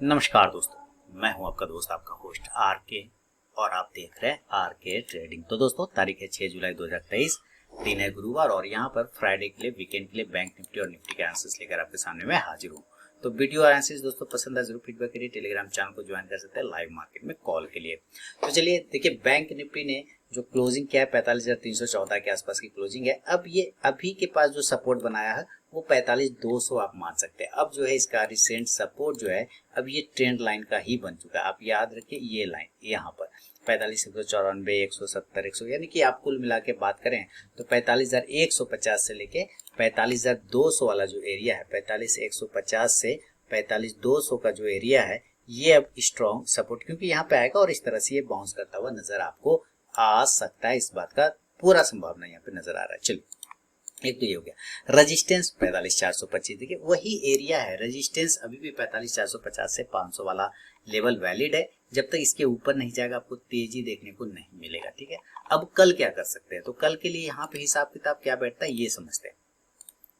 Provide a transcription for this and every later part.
नमस्कार दोस्तों, मैं हूं आपका दोस्त आपका होस्ट आर के और आप देख रहे हैं आर के ट्रेडिंग। तो दोस्तों तारीख है 6 जुलाई 2023, दिन है गुरुवार और यहाँ पर फ्राइडे के लिए वीकेंड के लिए बैंक निफ्टी और निफ्टी के एनालिसिस लेकर आपके सामने मैं हाजिर हूँ। तो वीडियो और एनालिसिस दोस्तों पसंद है जरूर फीडबैक करिए। टेलीग्राम चैनल को ज्वाइन कर सकते हैं लाइव मार्केट में कॉल के लिए। तो चलिए देखिए, बैंक निफ्टी ने जो क्लोजिंग किया है 45,314 के आसपास की क्लोजिंग है। अब ये अभी के पास जो सपोर्ट बनाया है वो 45,200 आप मान सकते हैं। अब जो है इसका रिसेंट सपोर्ट जो है अब ये ट्रेंड लाइन का ही बन चुका है। आप याद रखिए ये लाइन यहाँ पर 45,194, 170, 100 यानी कि आप कुल मिला के बात करें तो 45,150 से लेके 45,200 वाला जो एरिया है, 45,150 से 45,200 का जो एरिया है ये अब स्ट्रॉन्ग सपोर्ट क्योंकि यहाँ पे आएगा और इस तरह से ये बाउंस करता हुआ नजर आपको आ सकता है। इस बात का पूरा संभावना यहाँ पे नजर आ रहा है। चलिए, एक तो ये हो गया। रेजिस्टेंस 45,425, देखिए वही एरिया है। रेजिस्टेंस अभी भी 45,450 से 500 वाला लेवल वैलिड है। जब तक इसके ऊपर नहीं जाएगा आपको तेजी देखने को नहीं मिलेगा। ठीक है, अब कल क्या कर सकते हैं? तो कल के लिए यहाँ पे हिसाब किताब क्या बैठता है ये समझते हैं।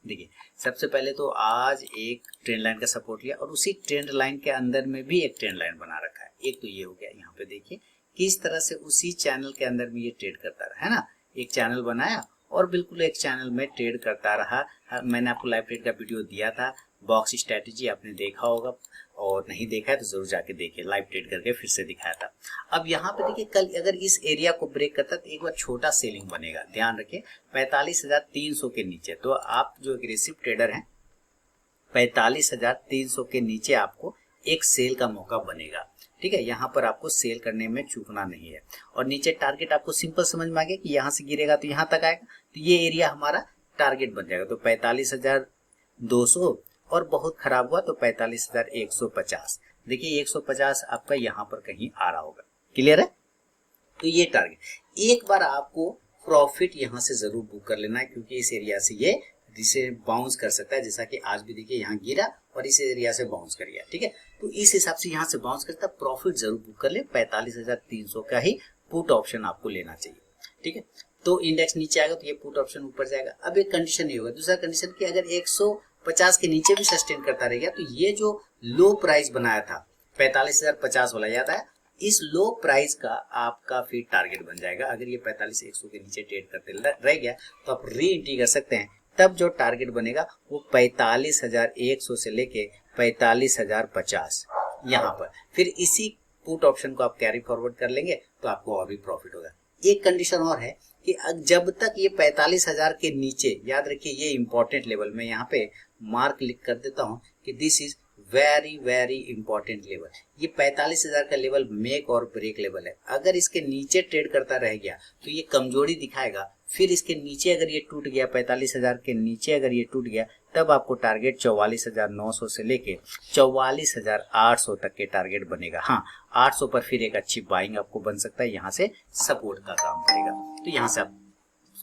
देखिए, सबसे पहले तो आज एक ट्रेंड लाइन का सपोर्ट लिया और उसी ट्रेंड लाइन के अंदर में भी एक ट्रेंड लाइन बना रखा है। एक तो ये हो गया। यहाँ पे देखिए किस तरह से उसी चैनल के अंदर में ये ट्रेड करता रहा है ना। एक चैनल बनाया और बिल्कुल एक चैनल में ट्रेड करता रहा। मैंने आपको लाइव ट्रेड का वीडियो दिया था, बॉक्स स्ट्रेटेजी आपने देखा होगा और नहीं देखा है तो जरूर जाके देखिए, लाइव ट्रेड करके फिर से दिखाया था। अब यहाँ पे देखिए कल अगर इस एरिया को ब्रेक करता तो एक बार छोटा सेलिंग बनेगा। ध्यान रखिए 45,300 के नीचे। तो आप जो एग्रेसिव ट्रेडर हैं 45,300 के नीचे आपको एक सेल का मौका बनेगा। ठीक है, यहाँ पर आपको सेल करने में चूकना नहीं है। और नीचे टारगेट आपको सिंपल समझ में आ गया कि यहाँ से गिरेगा तो यहाँ तक आएगा, तो ये एरिया हमारा टारगेट बन जाएगा। तो 45,200 और बहुत खराब हुआ तो 45,150। देखिए 150 आपका यहाँ पर कहीं आ रहा होगा। क्लियर है? तो ये टारगेट एक बार आपको प्रॉफिट यहाँ से जरूर बुक कर लेना है क्योंकि इस एरिया से ये जिसे बाउंस कर सकता है। जैसा कि आज भी देखिए यहाँ गिरा और इस एरिया से बाउंस कर गया। ठीक है, तो इस हिसाब से यहाँ से बाउंस करता है, प्रॉफिट जरूर बुक कर ले। 45,300 का ही पुट ऑप्शन आपको लेना चाहिए। ठीक है, तो इंडेक्स नीचे आएगा तो ये पुट ऑप्शन ऊपर जाएगा। अब एक कंडीशन ये होगा, दूसरा कंडीशन कि अगर 150 के नीचे भी सस्टेन करता रह गया तो ये जो लो प्राइस बनाया था 45,050 वाला, याद है, इस लो प्राइस का आपका फिर टारगेट बन जाएगा। अगर ये 45,100 के नीचे ट्रेड करते रह गया तो आप री एंट्री कर सकते हैं। तब जो टारगेट बनेगा वो 45,100 से लेके 45,050 यहाँ पर। फिर इसी पुट ऑप्शन को आप कैरी फॉरवर्ड कर लेंगे तो आपको और भी प्रॉफिट होगा। एक कंडीशन और है कि जब तक ये 45,000 के नीचे, याद रखिए ये इंपॉर्टेंट लेवल, में यहाँ पे मार्क लिख कर देता हूँ कि this is very very important level. ये 45,000 का लेवल मेक और ब्रेक लेवल है। अगर इसके नीचे ट्रेड करता रह गया तो ये कमजोरी दिखाएगा। फिर इसके नीचे अगर ये टूट गया, 45,000 के नीचे अगर ये टूट गया, तब आपको टारगेट 44,900 से लेके 44,800 तक के टारगेट बनेगा। हाँ, 800 पर फिर एक अच्छी बाइंग आपको बन सकता है। यहाँ से सपोर्ट का काम करेगा तो यहाँ से आप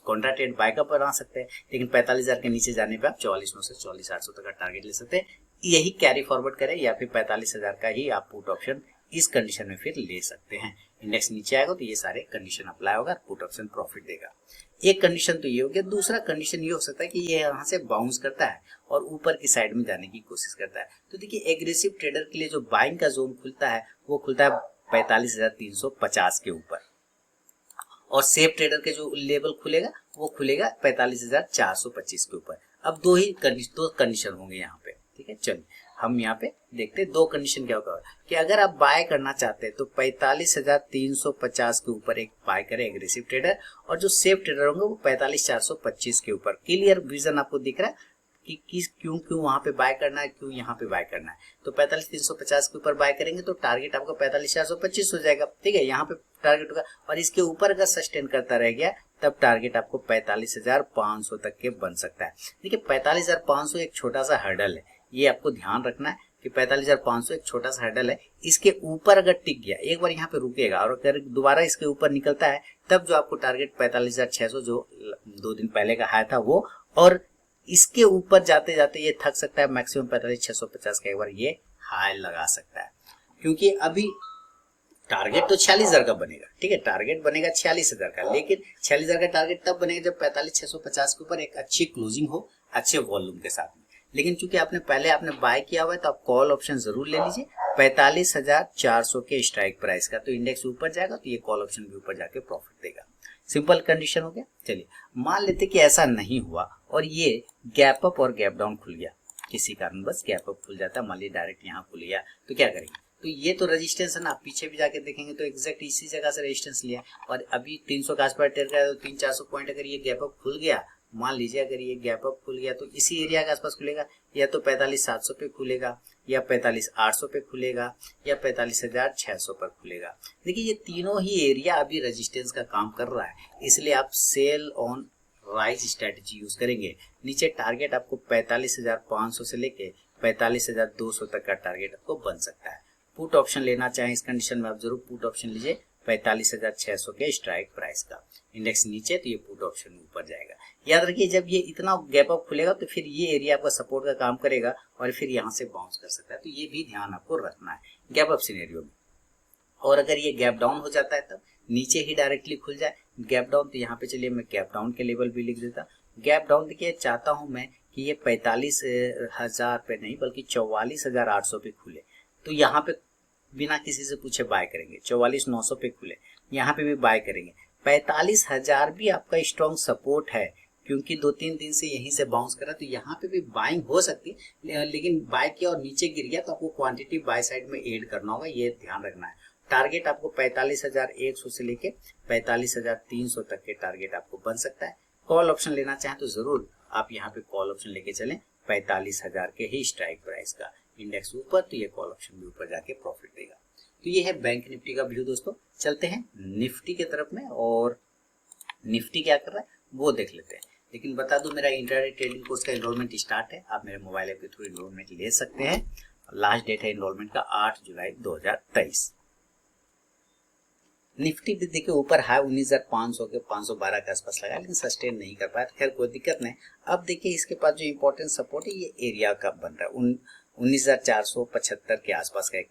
कॉन्ट्रा ट्रेड बाय का बना सकते हैं। लेकिन 45,000 के नीचे जाने पे आप 44,900 से 44,800 तक का टारगेट ले सकते हैं। यही कैरी फॉरवर्ड करें या फिर 45,000 का ही आप पुट ऑप्शन इस कंडीशन में फिर ले सकते हैं। इंडेक्स नीचे आएगा तो ये सारे कंडीशन अप्लाई होगा, पुट ऑप्शन प्रॉफिट देगा। एक कंडीशन तो ये हो गया। दूसरा कंडीशन ये हो सकता है कि ये यहाँ से बाउंस करता है और ऊपर की साइड में जाने की कोशिश करता है। तो देखिए एग्रेसिव ट्रेडर के लिए जो बाइंग का जोन खुलता है वो खुलता है 45,350 के ऊपर और सेफ ट्रेडर के जो लेवल खुलेगा वो खुलेगा 45,425 के ऊपर। अब दो कंडीशन होंगे यहाँ पे। ठीक है, चलिए हम यहाँ पे देखते हैं दो कंडीशन क्या होगा कि अगर आप बाय करना चाहते हैं तो 45,350 के ऊपर एक बाय करें एग्रेसिव ट्रेडर, और जो सेफ ट्रेडर होंगे वो 45,425 के ऊपर। क्लियर विजन आपको दिख रहा है कि किस क्यों वहां पे बाय करना है, क्यों यहाँ पे बाय करना है। तो 45,350 के ऊपर बाय करेंगे तो टारगेट आपका 45,425 हो जाएगा। ठीक है, यहाँ पे टारगेट होगा और इसके ऊपर अगर सस्टेन करता रह गया तब टारगेट आपको 45,500 तक के बन सकता है। देखिए 45,500 एक छोटा सा हर्डल है, ये आपको ध्यान रखना है कि 45,500 एक छोटा सा हर्डल है। इसके ऊपर अगर टिक गया, एक बार यहाँ पे रुकेगा और अगर दोबारा इसके ऊपर निकलता है तब जो आपको टारगेट 45,600 जो 2 दिन पहले का हाई था वो, और इसके ऊपर जाते जाते ये थक सकता है। मैक्सिमम 45,650 का एक बार ये हाई लगा सकता है क्योंकि अभी टारगेट तो 46,000 का बनेगा। ठीक है, टारगेट बनेगा 46,000 का, लेकिन 46,000 का टारगेट तब बनेगा जब 45,650 के ऊपर एक अच्छी क्लोजिंग हो अच्छे वॉल्यूम के साथ में। लेकिन चूंकि आपने बाय किया हुआ है तो आप कॉल ऑप्शन जरूर ले लीजिए 45,400 के स्ट्राइक प्राइस का। तो इंडेक्स ऊपर जाएगा तो ये कॉल ऑप्शन भी ऊपर जाके प्रॉफिट देगा। सिंपल कंडीशन हो गया। चलिए मान लेते कि ऐसा नहीं हुआ और ये गैप अप और गैप डाउन खुल गया, किसी कारण बस गैप अप खुल जाता है, मान लीजिए डायरेक्ट यहाँ खुल गया, तो क्या करेंगे? तो ये तो रेजिस्टेंस है ना, आप पीछे भी जाके देखेंगे तो एग्जैक्ट इसी जगह से रेजिस्टेंस लिया और अभी 300 का आसपास ट्रेड करा तो 300-400 पॉइंट अगर ये गैप अप खुल गया, मान लीजिए अगर ये गैप अप खुल गया तो इसी एरिया के आसपास खुलेगा, या तो 45,700 पे खुलेगा, या 45,800 पे खुलेगा, या 45,600 पर खुलेगा। देखिए ये तीनों ही एरिया अभी रेजिस्टेंस का काम कर रहा है, इसलिए आप sell on rise strategy use करेंगे। नीचे टारगेट आपको 45,500 से लेके 45,200 तक का टारगेट आपको बन सकता है। पुट ऑप्शन लेना चाहें इस कंडीशन में आप जरूर पुट ऑप्शन लीजिए 45,600 के स्ट्राइक प्राइस का। इंडेक्स नीचे तो ये पुट ऑप्शन ऊपर जाएगा। याद रखिए जब ये इतना गैप अप खुलेगा तो फिर ये एरिया आपका सपोर्ट का काम करेगा और फिर यहाँ से बाउंस कर सकता है, तो ये भी ध्यान आपको रखना है गैप अप सिनेरियो में। और अगर ये गैप डाउन हो जाता है तब नीचे ही डायरेक्टली खुल जाए गैप डाउन, तो यहाँ पे चलिए मैं गैप डाउन के लेवल भी लिख देता। गैप डाउन देखिए चाहता हूं मैं कि ये 45,000 पे नहीं बल्कि 44,800 पे खुले, तो यहाँ पे बिना किसी से पूछे बाय करेंगे। 44,900 पे खुले, यहाँ पे भी बाय करेंगे। 45,000 भी आपका स्ट्रॉन्ग सपोर्ट है क्योंकि 2-3 दिन से यहीं से बाउंस करा, तो यहाँ पे भी बाइंग हो सकती है, लेकिन बाय किया और नीचे गिर गया तो आपको क्वांटिटी बाय साइड में ऐड करना होगा, ये ध्यान रखना है। टारगेट आपको 45,100 से लेके 45,300 तक के टारगेट आपको बन सकता है। कॉल ऑप्शन लेना चाहें तो जरूर आप यहाँ पे कॉल ऑप्शन लेके चलें 45,000 के ही स्ट्राइक प्राइस का। इंडेक्स ऊपर तो ये कॉल ऑप्शन भी ऊपर जाके प्रॉफिट देगा। तो ये है बैंक निफ्टी का व्यू दोस्तों। चलते हैं निफ्टी के तरफ में और निफ्टी क्या कर रहा है वो देख लेते हैं। लेकिन बता दूं मेरा इंट्राडे ट्रेडिंग कोर्स का एनरोलमेंट स्टार्ट है, आप मेरे मोबाइल ऐप के थ्रू एनरोलमेंट ले सकते हैं। लास्ट डेट है एनरोलमेंट का 8 जुलाई 2023। निफ्टी भी देखिए ऊपर हाई 19,500 के 512 के आसपास लगा लेकिन सस्टेन नहीं कर पाया, खैर कोई दिक्कत नहीं। अब देखिए इसके पास जो इंपॉर्टेंट सपोर्ट है ये एरिया का बन रहा है 19,475 के आसपास का एक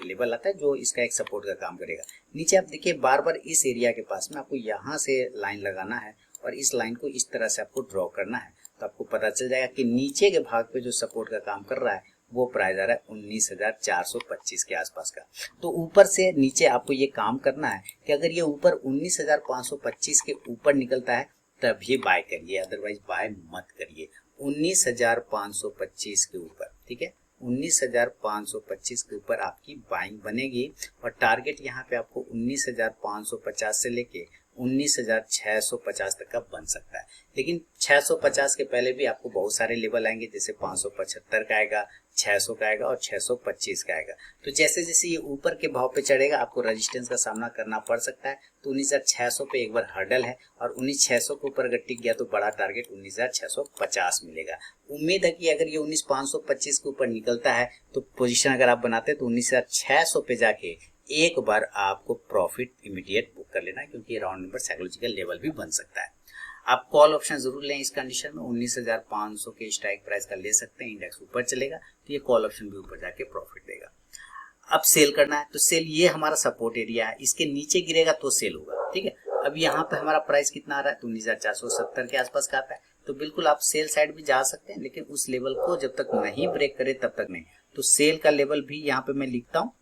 लेवल आता है जो इसका एक सपोर्ट का काम करेगा। नीचे आप देखिए बार बार इस एरिया के पास में आपको यहाँ से लाइन लगाना है और इस लाइन को इस तरह से आपको ड्रॉ करना है, तो आपको पता चल जाएगा कि नीचे के भाग पे जो सपोर्ट का काम कर रहा है वो प्राइस आ रहा है 19,425 के आसपास का। तो ऊपर से नीचे आपको ये काम करना है कि अगर ये ऊपर 19,525 के ऊपर निकलता है तभी बाय करिए, अदरवाइज बाय मत करिए 19,525 के ऊपर। ठीक है, 19,525 के ऊपर आपकी बाइंग बनेगी और टारगेट यहाँ पे आपको 19,550 से लेके 19,650 तक का बन सकता है। लेकिन 650 के पहले भी आपको बहुत सारे लेवल आएंगे, जैसे 575 का आएगा, 600 का आएगा और 625 का आएगा। तो जैसे जैसे ये ऊपर के भाव पे चढ़ेगा आपको रेजिस्टेंस का सामना करना पड़ सकता है। तो 19,600 पे एक बार हर्डल है और 19,600 के ऊपर अगर टिक गया तो बड़ा टारगेट 19,650 मिलेगा। उम्मीद है कि अगर ये 19,525 के ऊपर निकलता है तो पोजीशन अगर आप बनाते हैं तो 19,600 पे जाके एक बार आपको प्रॉफिट इमीडिएट बुक कर लेना है, क्योंकि राउंड नंबर साइकोलॉजिकल लेवल भी बन सकता है। आप कॉल ऑप्शन जरूर लें इस कंडीशन में, 19,500 के स्ट्राइक प्राइस का ले सकते हैं। इंडेक्स ऊपर चलेगा तो ये कॉल ऑप्शन भी ऊपर जाके प्रॉफिट देगा। अब सेल करना है तो सेल, ये हमारा सपोर्ट एरिया है, इसके नीचे गिरेगा तो सेल होगा। ठीक है, अब यहाँ पे हमारा प्राइस कितना आ रहा है तो 19,470 के आसपास का आता है, तो बिल्कुल आप सेल साइड भी जा सकते हैं, लेकिन उस लेवल को जब तक नहीं ब्रेक करे तब तक नहीं। तो सेल का लेवल भी यहाँ पे मैं लिखता हूँ,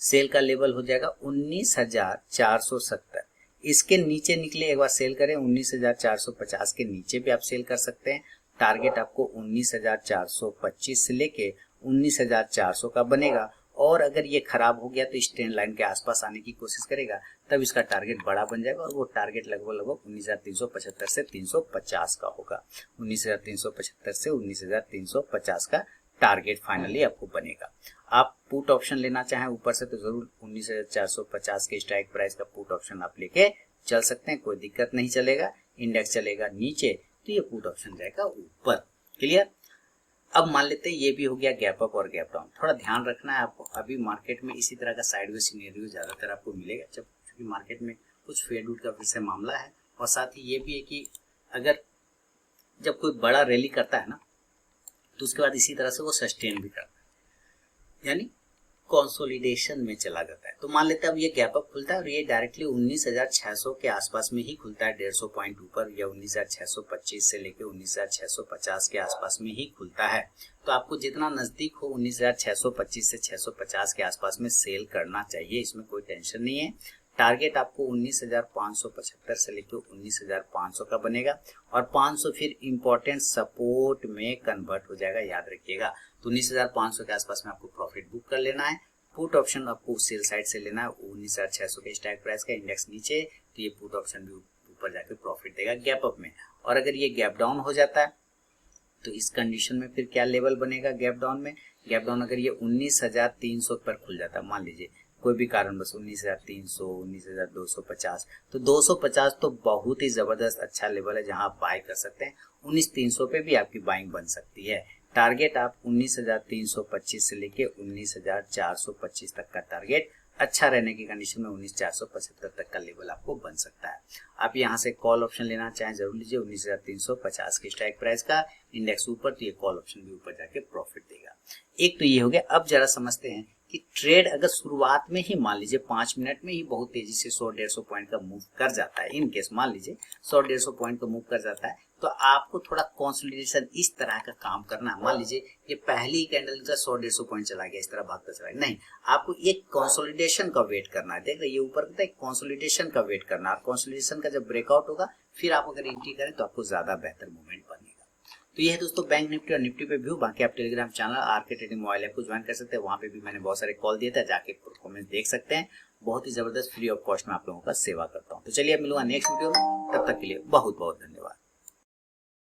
सेल का लेवल हो जाएगा 19,470। इसके नीचे निकले एक बार सेल करें 19,450 के नीचे भी आप सेल कर सकते हैं। टारगेट आपको 19,425 से लेके 19,400 का बनेगा और अगर ये खराब हो गया तो इस ट्रेंड लाइन के आसपास आने की कोशिश करेगा, तब इसका टारगेट बड़ा बन जाएगा और वो टारगेट लगभग 19,375 से 350 का होगा। 19,375 से 19,350 का टारगेट फाइनली आपको बनेगा। आप पुट ऑप्शन लेना चाहें ऊपर से तो जरूर 19,450 के स्ट्राइक प्राइस का पुट ऑप्शन आप लेके चल सकते हैं, कोई दिक्कत नहीं चलेगा। इंडेक्स चलेगा नीचे तो ये पुट ऑप्शन जाएगा ऊपर। क्लियर। अब मान लेते हैं ये भी हो गया गैप अप और गैप डाउन। थोड़ा ध्यान रखना है आपको, अभी मार्केट में इसी तरह का साइडवेज सिनेरियो ज्यादातर आपको मिलेगा, जब क्योंकि मार्केट में कुछ फेड आउट का फिर से मामला है। और साथ ही ये भी है कि अगर जब कोई बड़ा रैली करता है ना तो उसके बाद इसी तरह से वो सस्टेन भी करता है। यानी कंसोलिडेशन में चला जाता है। तो मान लेते हैं अब ये गैप अप खुलता है और ये डायरेक्टली 19,600 के आसपास में ही खुलता है, 150 पॉइंट ऊपर, या 19,625 से लेके 19,650 के आसपास में ही खुलता है। तो आपको जितना नजदीक हो 19,625 से 650 के आसपास में सेल करना चाहिए, इसमें कोई टेंशन नहीं है। टारगेट आपको 19,575 से लेकर 19,500 का बनेगा और 500 फिर इंपॉर्टेंट सपोर्ट में कन्वर्ट हो जाएगा, याद रखिएगा। तो 19,500 के आसपास में आपको प्रॉफिट बुक कर लेना है। पुट ऑप्शन आपको सेल साइड से लेना है 19,600 के स्ट्राइक प्राइस का, इंडेक्स नीचे, तो ये पुट ऑप्शन भी ऊपर जाके प्रॉफिट देगा गैप अप में। और अगर ये गैप डाउन हो जाता है तो इस कंडीशन में फिर क्या लेवल बनेगा गैप डाउन में? गैप डाउन अगर ये 19,300 पर खुल जाता है, मान लीजिए कोई भी कारण बस 19,300, 19,250, तो 250 तो बहुत ही जबरदस्त अच्छा लेवल है जहां आप बाय कर सकते हैं। 19,300 पे भी आपकी बाइंग बन सकती है। टारगेट आप 19,325 से लेके 19,425 तक का टारगेट, अच्छा रहने की कंडीशन में 19,475 तक का लेवल आपको बन सकता है। आप यहां से कॉल ऑप्शन लेना चाहें जरूर लीजिए, 19,350 के स्ट्राइक प्राइस का, इंडेक्स ऊपर, तो ये कॉल ऑप्शन भी ऊपर जाके प्रॉफिट देगा। एक तो ये हो गया। अब जरा समझते हैं कि ट्रेड अगर शुरुआत में ही मान लीजिए 5 मिनट में ही बहुत तेजी से 100-150 पॉइंट का मूव कर जाता है, इन केस मान लीजिए 100-150 पॉइंट का मूव कर जाता है, तो आपको थोड़ा कंसोलिडेशन इस तरह का काम करना है। मान लीजिए ये पहली ही कैंडल का 100-150 पॉइंट चला गया, इस तरह भागता चला गया, नहीं, आपको एक कंसोलिडेशन का वेट करना है। देख रहे ये ऊपर का कंसोलिडेशन का वेट करना है। कंसोलिडेशन का जब ब्रेकआउट होगा फिर आप अगर एंट्री करें तो आपको ज्यादा बेहतर मूवमेंट बनेगा। तो ये है दोस्तों बैंक निफ्टी और निफ्टी पे व्यू। बाकी आप Telegram channel RK trading mobile app को ज्वाइन कर सकते हैं, वहां पे भी मैंने बहुत सारे कॉल दिए थे, जाके परफॉर्मेंस देख सकते हैं। बहुत ही जबरदस्त फ्री ऑफ कॉस्ट में आप लोगों का सेवा करता हूँ। तो चलिए अब मिलूंगा नेक्स्ट वीडियो में, तब तक के लिए बहुत बहुत धन्यवाद।